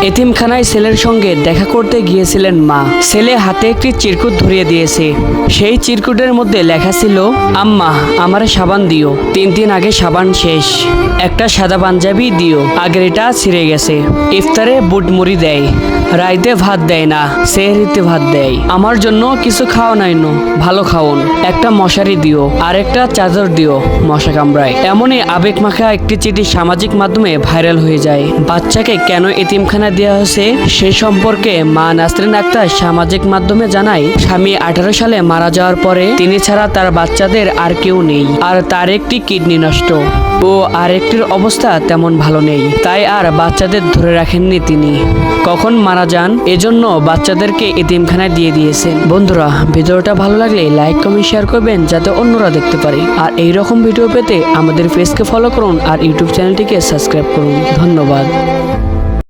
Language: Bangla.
এতিমখানায় ছেলের সঙ্গে দেখা করতে গিয়েছিলেন মা। ছেলে হাতে একটি চিরকুট ধরিয়ে দিয়েছে। সেই চিরকুটের মধ্যে লেখা ছিল, আম্মা আমারে সাবান দিও, 3 দিন আগে সাবান শেষ। একটা সাদা পাঞ্জাবি দিও, আগের এটা ছিঁড়ে গেছে। ইফতারে বুট মুড়ি দেয়, রাইতে ভাত দেয় না, সেহরিতে ভাত দেয়। আমার জন্য কিছু খাওয়া নাই নো, ভালো খাওন। একটা মশারি দিও আর একটা চাদর দিও, মশা কামড়ায়। এমনই আবেগ মাখা একটি চিঠি সামাজিক মাধ্যমে ভাইরাল হয়ে যায়। বাচ্চাকে কেন এতিমখানা দেওয়া হয়েছে সে সম্পর্কে মা নাসরিন আক্তার সামাজিক মাধ্যমে জানায়, স্বামী 18 সালে মারা যাওয়ার পরে তিনি ছাড়া তার বাচ্চাদের আর কেউ নেই, আর তার একটি কিডনি নষ্ট ও আরেকটির অবস্থা তেমন ভালো নেই, তাই আর বাচ্চাদের ধরে রাখেননি তিনি। কখন মারা যান, এজন্য বাচ্চাদেরকে এতিমখানায় দিয়ে দিয়েছেন। বন্ধুরা, ভিডিওটা ভালো লাগলে লাইক কমেন্ট শেয়ার করবেন যাতে অন্যরা দেখতে পারে। আর এই রকম ভিডিও পেতে আমাদের পেজকে ফলো করুন আর ইউটিউব চ্যানেলটিকে সাবস্ক্রাইব করুন। ধন্যবাদ।